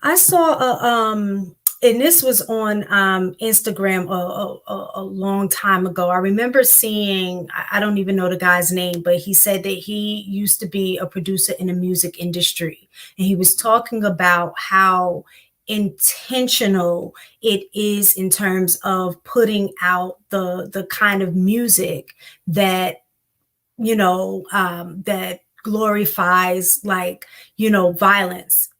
I saw and this was on Instagram a long time ago. I remember seeing, I don't even know the guy's name, but he said that he used to be a producer in the music industry. And he was talking about how intentional it is in terms of putting out the kind of music that, that glorifies, like, violence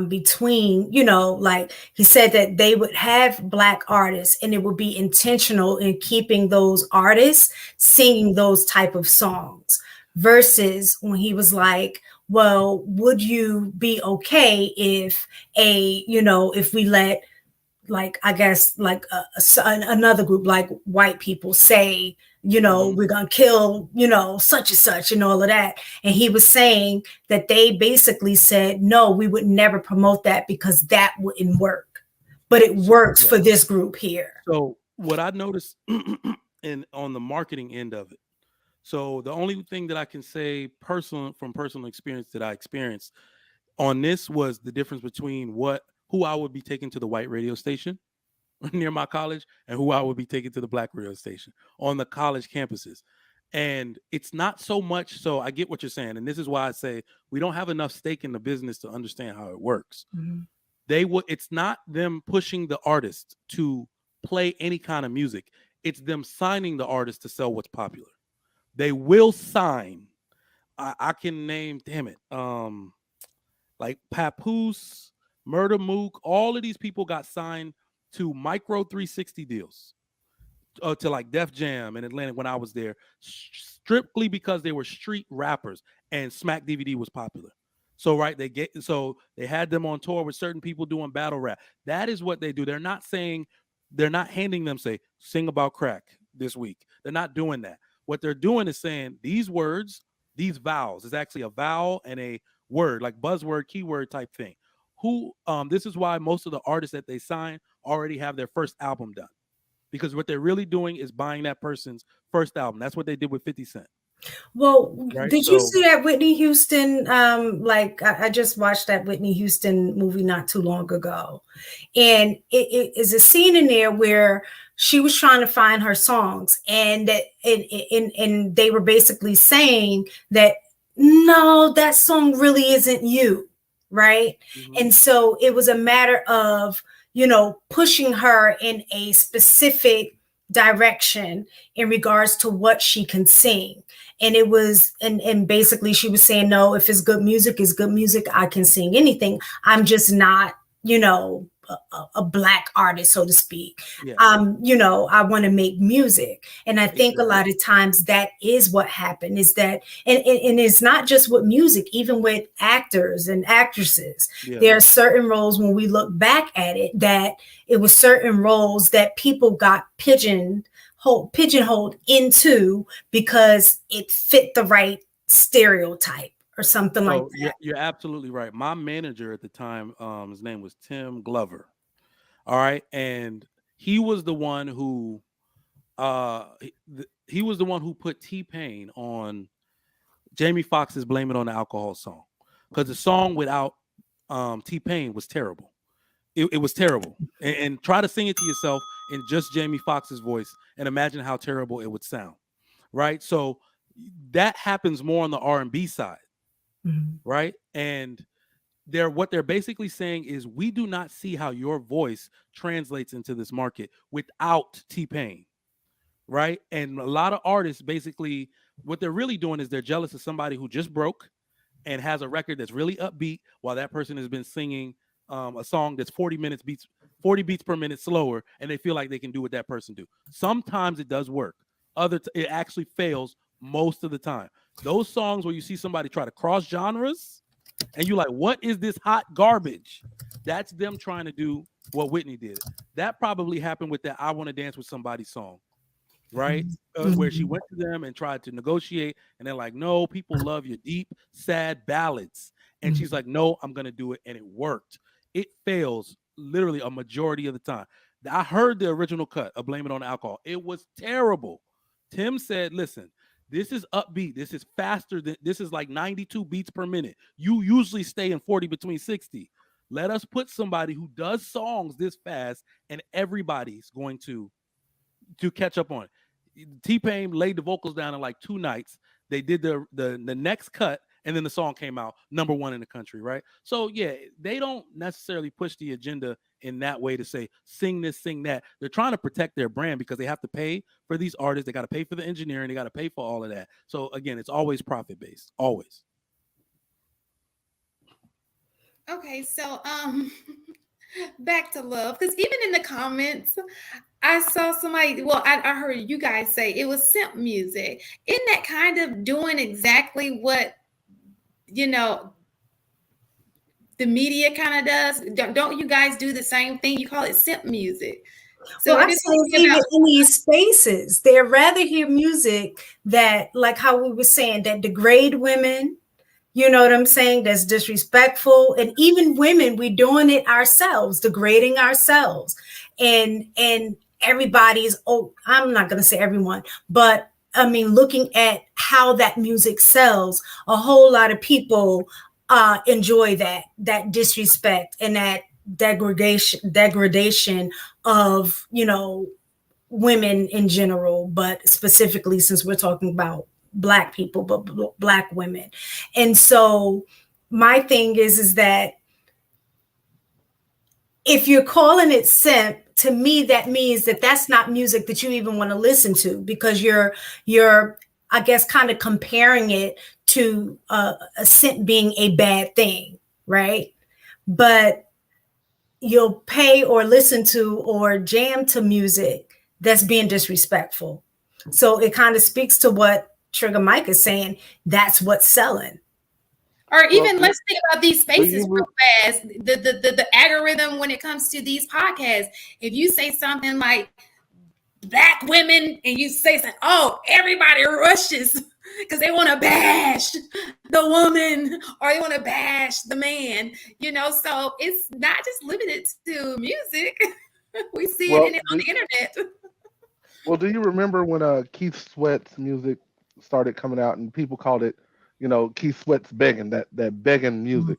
between, like he said that they would have Black artists and it would be intentional in keeping those artists singing those type of songs, versus when he was like, well, would you be okay if if we let, like, I guess, like another group, like white people, say, we're gonna kill, such and such and all of that. And he was saying that they basically said, no, we would never promote that because that wouldn't work, but it works for this group here. So what I noticed on the marketing end of it, so the only thing that I can say from personal experience that I experienced on this was the difference between who I would be taking to the white radio station near my college and who I would be taking to the Black radio station on the college campuses. And it's not so much, so I get what you're saying. And this is why I say we don't have enough stake in the business to understand how it works. Mm-hmm. It's not them pushing the artist to play any kind of music. It's them signing the artist to sell what's popular. They will sign. I can name, damn it, like Papoose, Murder Mook, all of these people got signed to Micro 360 deals, to like Def Jam in Atlanta when I was there, strictly because they were street rappers and Smack DVD was popular. So they had them on tour with certain people doing battle rap. That is what they do. They're not handing them, say, sing about crack this week. They're not doing that. What they're doing is saying these words, these vowels, is actually a vowel and a word, like buzzword, keyword type thing. This is why most of the artists that they sign already have their first album done, because what they're really doing is buying that person's first album. That's what they did with 50 Cent. Well, right? Did you see that Whitney Houston? I just watched that Whitney Houston movie not too long ago, and it is a scene in there where she was trying to find her songs, and they were basically saying that no, that song really isn't you, right? Mm-hmm. And so it was a matter of pushing her in a specific direction in regards to what she can sing. And it was, and basically she was saying, no, if it's good music, I can sing anything. I'm just not, a Black artist, so to speak. Yeah. I want to make music. And I think a lot of times that is what happened, is that, and it's not just with music, even with actors and actresses. Yeah. There are certain roles when we look back at it, that it was certain roles that people got pigeonholed into because it fit the right stereotype or something like that. You're absolutely right. My manager at the time, his name was Tim Glover. All right. And he was the one who put T-Pain on Jamie Foxx's Blame It on the Alcohol song, because the song without T-Pain was terrible. It was terrible. And try to sing it to yourself in just Jamie Foxx's voice and imagine how terrible it would sound. Right. So that happens more on the R&B side. Mm-hmm. Right. And what they're basically saying is, we do not see how your voice translates into this market without T-Pain. Right. And a lot of artists, basically, what they're really doing is they're jealous of somebody who just broke and has a record that's really upbeat, while that person has been singing a song that's 40 beats per minute slower, and they feel like they can do what that person do. Sometimes it does work. It actually fails most of the time. Those songs where you see somebody try to cross genres and you're like, what is this hot garbage? That's them trying to do what Whitney did. That probably happened with that I Want to Dance with Somebody song, right? Where she went to them and tried to negotiate, and they're like, no, people love your deep, sad ballads. And she's like, no, I'm going to do it. And it worked. It fails literally a majority of the time. I heard the original cut of Blame It on the Alcohol. It was terrible. Tim said, listen, this is upbeat. This is faster. This is like 92 beats per minute. You usually stay in 40 between 60. Let us put somebody who does songs this fast, and everybody's going to catch up on it. T-Pain laid the vocals down in like 2 nights. They did the next cut, and then the song came out #1 in the country, right? So yeah, they don't necessarily push the agenda in that way to say sing this, sing that. They're trying to protect their brand because they have to pay for these artists. They got to pay for the engineering. They got to pay for all of that. So again, it's always profit based, always. Okay, so back to love, because even in the comments, I saw somebody, well, I heard you guys say it was simp music. Isn't that kind of doing exactly what, you know, the media kind of does? Don't you guys do the same thing? You call it simp music. So I'm saying even in these spaces, they'd rather hear music that, like how we were saying, that degrade women. You know what I'm saying? That's disrespectful. And even women, we're doing it ourselves, degrading ourselves. And everybody's, I'm not going to say everyone, but I mean, looking at how that music sells, a whole lot of people enjoy that disrespect and that degradation of, you know, women in general, but specifically since we're talking about Black people, but Black women. And so my thing is that if you're calling it simp, to me, that means that that's not music that you even want to listen to, because you're, I guess, kind of comparing it to a simp being a bad thing, right? But you'll pay or listen to or jam to music that's being disrespectful. So it kind of speaks to what Trigger Mike is saying. That's what's selling. Or even let's think about these spaces real fast. The algorithm when it comes to these podcasts. If you say something like Black women and you say something, oh, everybody rushes because they want to bash the woman or they want to bash the man, you know. So it's not just limited to music. We see it on the internet. Well, do you remember when Keith Sweat's music started coming out and people called it, you know, Keith Sweat's begging, that begging music?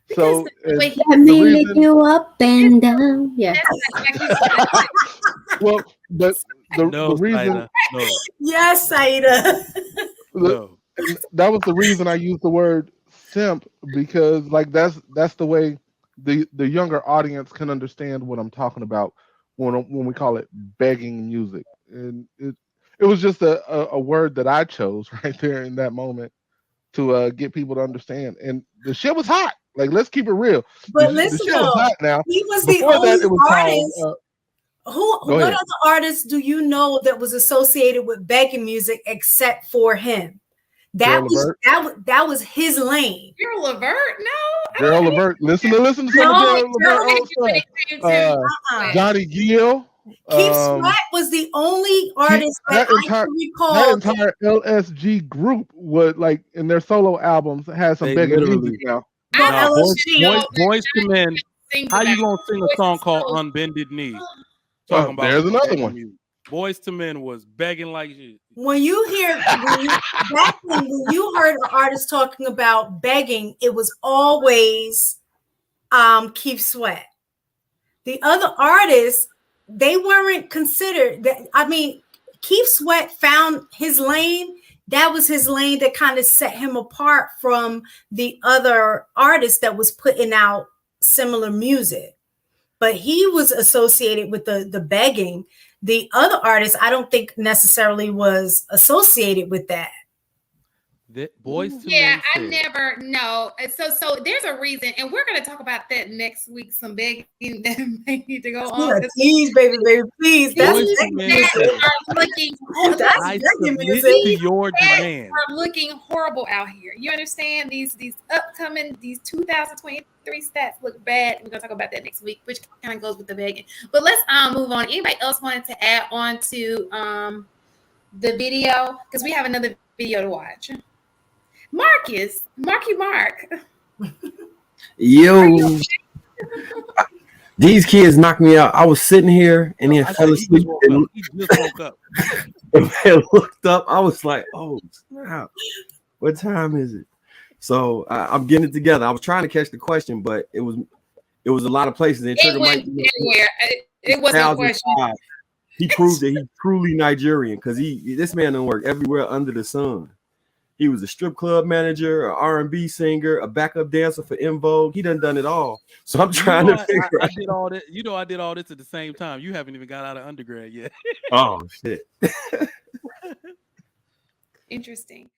Because so let me lick you up and down. Yeah. Well, but the reason, yes, Saida. That was the reason I used the word simp, because like that's the way the younger audience can understand what I'm talking about when we call it begging music. And it was just a word that I chose right there in that moment to get people to understand. And the shit was hot. Like, let's keep it real. But the listen, shit was hot now. He was Before the only that, it was artist. What other artists do you know that was associated with begging music except for him? That was his lane. Gerald Levert, no. Gerald Levert. Listen to some of Gerald Levert old stuff. Johnny Gill. Keith Sweat was the only artist that I can recall. That entire LSG group would, like, in their solo albums, has some begging music now. Boys to Men. How you gonna sing a song called "Unbended Knee"? Talking about there's another one. Music. Boys to Men was begging like shit. When you hear back when you heard an artist talking about begging, it was always Keith Sweat. The other artists, they weren't considered that. I mean, Keith Sweat found his lane. That was his lane that kind of set him apart from the other artists that was putting out similar music. But he was associated with the begging. The other artist, I don't think necessarily was associated with that. Boys to Men. I never know. So there's a reason, and we're going to talk about that next week. Some begging that may need to go on. Please, baby, please. That's looking. I submit to your demand. Are looking horrible out here. You understand? These upcoming 2023 stats look bad. We're going to talk about that next week, which kind of goes with the begging. But let's move on. Anybody else wanted to add on to the video, because we have another video to watch. Marky Mark. Yo, these kids knocked me out. I was sitting here and then fell asleep. He just woke up. And looked up. I was like, "Oh, snap! What time is it?" So I'm getting it together. I was trying to catch the question, but it was It was a lot of places. And it went anywhere. It wasn't a question. He proved that he's truly Nigerian because this man done work everywhere under the sun. He was a strip club manager, an R&B singer, a backup dancer for En Vogue. He done it all. So I'm trying to figure out. I did all that. You know, I did all this at the same time. You haven't even got out of undergrad yet. Oh shit. Interesting.